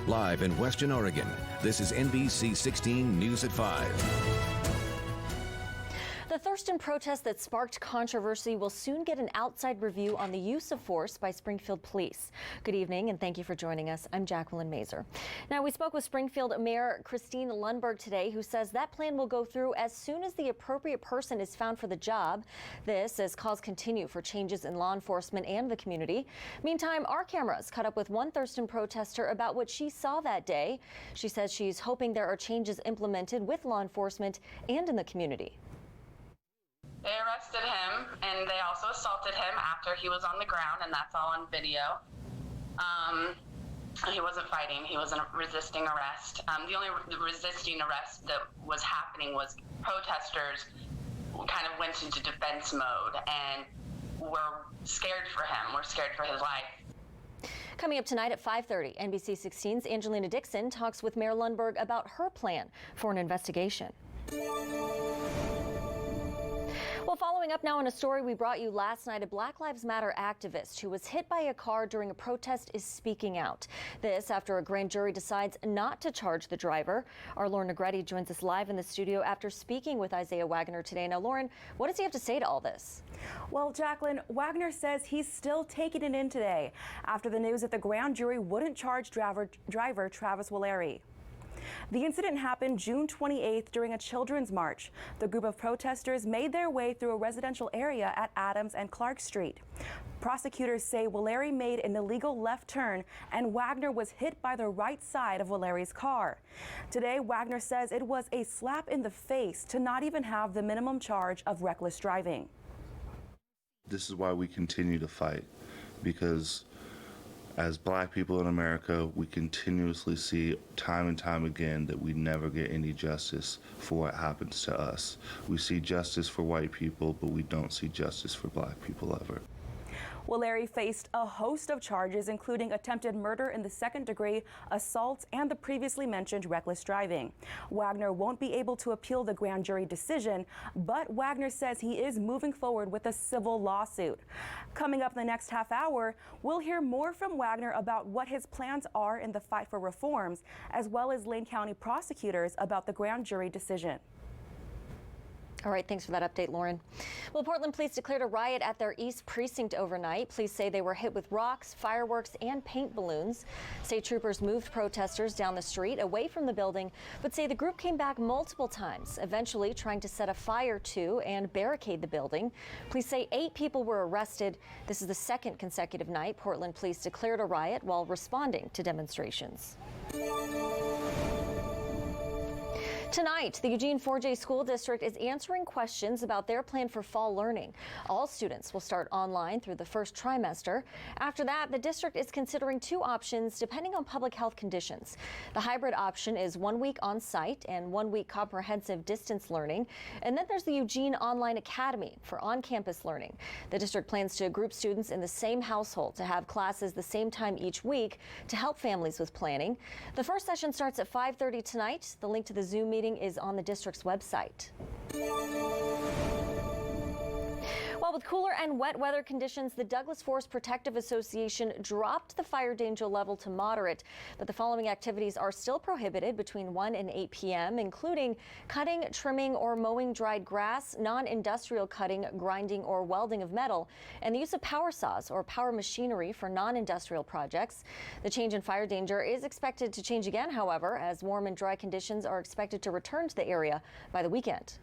Live in Western Oregon, this is NBC 16 News at 5. The Thurston protest that sparked controversy will soon get an outside review on the use of force by Springfield police. Good evening and thank you for joining us. I'm Jacqueline Mazer. Now, we spoke with Springfield Mayor Christine Lundberg today, who says that plan will go through as soon as the appropriate person is found for the job. This as calls continue for changes in law enforcement and the community. Meantime, our cameras caught up with one Thurston protester about what she saw that day. She says she's hoping there are changes implemented with law enforcement and in the community. They arrested him, and they also assaulted him after he was on the ground, and that's all on video. He wasn't fighting. He wasn't resisting arrest. The only resisting arrest that was happening was protesters kind of went into defense mode, and we're scared for him. We're scared for his life. Coming up tonight at 5:30, NBC 16's Angelina Dixon talks with Mayor Lundberg about her plan for an investigation. Well, following up now on a story we brought you last night, a Black Lives Matter activist who was hit by a car during a protest is speaking out. This after a grand jury decides not to charge the driver. Our Lauren Negretti joins us live in the studio after speaking with Isaiah Wagner today. Now, Lauren, what does he have to say to all this? Well, Jacqueline, Wagner says he's still taking it in today after the news that the grand jury wouldn't charge driver Travis Walleri. The incident happened June 28th during a children's march. The group of protesters made their way through a residential area at Adams and Clark Street. Prosecutors say Walleri made an illegal left turn and Wagner was hit by the right side of Walleri's car. Today, Wagner says it was a slap in the face to not even have the minimum charge of reckless driving. This is why we continue to fight, because as Black people in America, we continuously see time and time again that we never get any justice for what happens to us. We see justice for white people, but we don't see justice for Black people ever. Walleri faced a host of charges, including attempted murder in the second degree, assault, and the previously mentioned reckless driving. Wagner won't be able to appeal the grand jury decision, but Wagner says he is moving forward with a civil lawsuit. Coming up in the next half hour, we'll hear more from Wagner about what his plans are in the fight for reforms, as well as Lane County prosecutors about the grand jury decision. All right, thanks for that update, Lauren. Well, Portland police declared a riot at their East Precinct overnight. Police say they were hit with rocks, fireworks, and paint balloons. State troopers moved protesters down the street away from the building, but say the group came back multiple times, eventually trying to set a fire to and barricade the building. Police say 8 people were arrested. This is the second consecutive night Portland police declared a riot while responding to demonstrations. Tonight, the Eugene 4J School District is answering questions about their plan for fall learning. All students will start online through the first trimester. After that, the district is considering 2 options depending on public health conditions. The hybrid option is 1 week on site and 1 week comprehensive distance learning. And then there's the Eugene Online Academy for on-campus learning. The district plans to group students in the same household to have classes the same time each week to help families with planning. The first session starts at 5:30 tonight. The link to the Zoom meeting is on the district's website. Well, with cooler and wet weather conditions, the Douglas Forest Protective Association dropped the fire danger level to moderate, but the following activities are still prohibited between 1 and 8 p.m., including cutting, trimming, or mowing dried grass, non-industrial cutting, grinding, or welding of metal, and the use of power saws or power machinery for non-industrial projects. The change in fire danger is expected to change again, however, as warm and dry conditions are expected to return to the area by the weekend.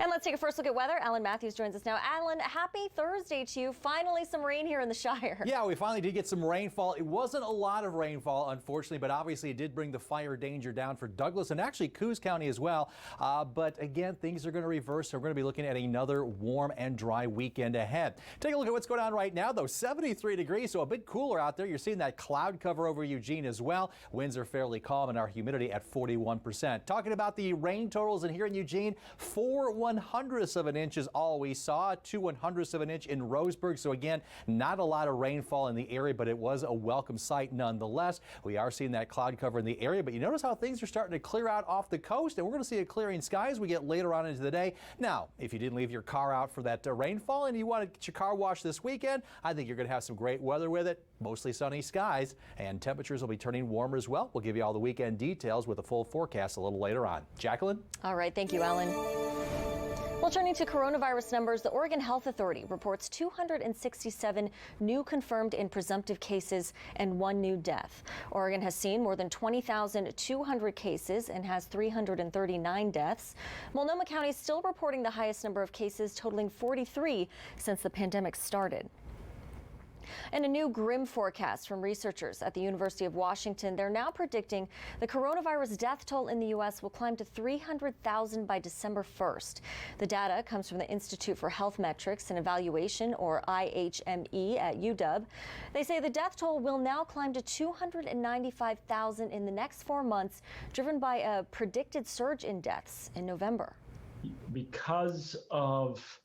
And let's take a first look at weather. Alan Matthews joins us now. Alan, happy Thursday to you. Finally, some rain here in the Shire. Yeah, we finally did get some rainfall. It wasn't a lot of rainfall, unfortunately, but obviously it did bring the fire danger down for Douglas and actually Coos County as well. But again, things are going to reverse. So we're going to be looking at another warm and dry weekend ahead. Take a look at what's going on right now, though. 73 degrees, so a bit cooler out there. You're seeing that cloud cover over Eugene as well. Winds are fairly calm and our humidity at 41%. Talking about the rain totals in here in Eugene, 4 1/100th of an inch is all we saw. 2/100ths of an inch in Roseburg. So again, not a lot of rainfall in the area, but it was a welcome sight nonetheless. We are seeing that cloud cover in the area, but you notice how things are starting to clear out off the coast, and we're going to see a clearing sky as we get later on into the day. Now, if you didn't leave your car out for that rainfall and you want to get your car washed this weekend, I think you're going to have some great weather with it. Mostly sunny skies, and temperatures will be turning warmer as well. We'll give you all the weekend details with a full forecast a little later on. Jacqueline? All right, thank you, Alan. Well, turning to coronavirus numbers, the Oregon Health Authority reports 267 new confirmed and presumptive cases and 1 new death. Oregon has seen more than 20,200 cases and has 339 deaths. Multnomah County is still reporting the highest number of cases, totaling 43 since the pandemic started. And a new grim forecast from researchers at the University of Washington. They're now predicting the coronavirus death toll in the U.S. will climb to 300,000 by December 1st. The data comes from the Institute for Health Metrics and Evaluation, or IHME, at UW. They say the death toll will now climb to 295,000 in the next 4 months, driven by a predicted surge in deaths in November. Because of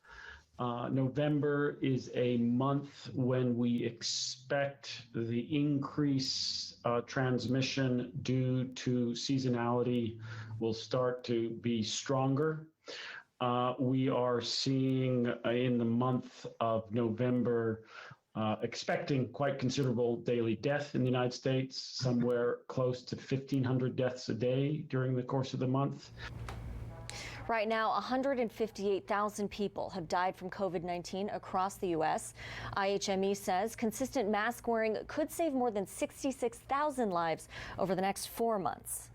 November is a month when we expect the increase transmission due to seasonality will start to be stronger. We are seeing in the month of November expecting quite considerable daily death in the United States, somewhere close to 1,500 deaths a day during the course of the month. Right now, 158,000 people have died from COVID-19 across the U.S. IHME says consistent mask wearing could save more than 66,000 lives over the next 4 months.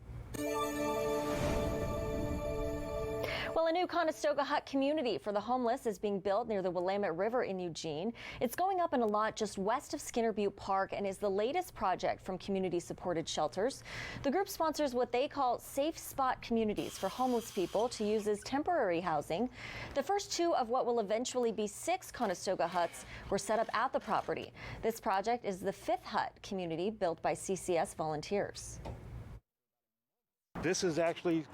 Well, a new Conestoga hut community for the homeless is being built near the Willamette River in Eugene. It's going up in a lot just west of Skinner Butte Park and is the latest project from community-supported shelters. The group sponsors what they call safe spot communities for homeless people to use as temporary housing. The first 2 of what will eventually be 6 Conestoga huts were set up at the property. This project is the 5th hut community built by CCS volunteers. This is actually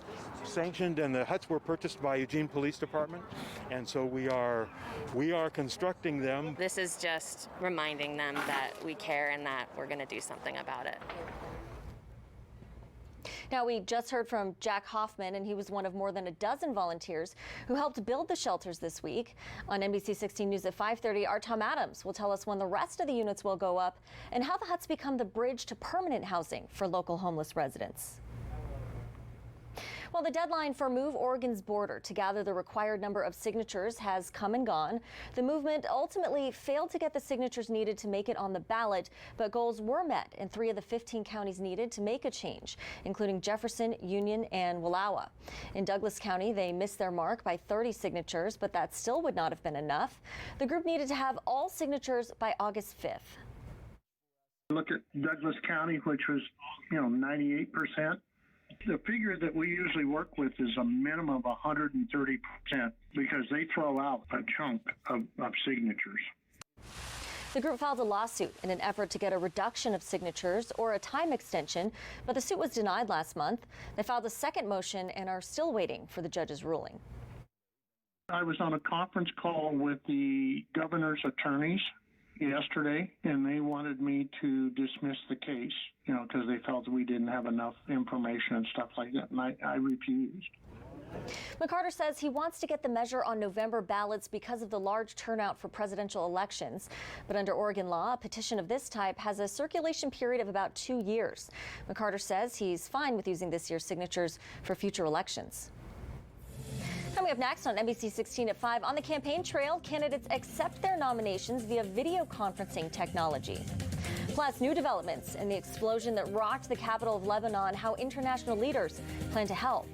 sanctioned, and the huts were purchased by Eugene Police Department, and so we are constructing them. This is just reminding them that we care and that we're going to do something about it. Now, we just heard from Jack Hoffman, and he was one of more than a dozen volunteers who helped build the shelters this week. On NBC 16 News at 5:30, our Tom Adams will tell us when the rest of the units will go up and how the huts become the bridge to permanent housing for local homeless residents. Well, the deadline for Move Oregon's border to gather the required number of signatures has come and gone. The movement ultimately failed to get the signatures needed to make it on the ballot, but goals were met in 3 of the 15 counties needed to make a change, including Jefferson, Union, and Wallowa. In Douglas County, they missed their mark by 30 signatures, but that still would not have been enough. The group needed to have all signatures by August 5th. Look at Douglas County, which was, 98%. The figure that we usually work with is a minimum of 130% because they throw out a chunk of signatures. The group filed a lawsuit in an effort to get a reduction of signatures or a time extension, but the suit was denied last month. They filed a second motion and are still waiting for the judge's ruling. I was on a conference call with the governor's attorneys yesterday, and they wanted me to dismiss the case, because they felt we didn't have enough information and stuff like that, and I refused. McCarter says he wants to get the measure on November ballots because of the large turnout for presidential elections. But under Oregon law, a petition of this type has a circulation period of about 2 years. McCarter says he's fine with using this year's signatures for future elections. Coming up next on NBC 16 at 5, on the campaign trail, candidates accept their nominations via video conferencing technology. Plus, new developments in the explosion that rocked the capital of Lebanon, how international leaders plan to help.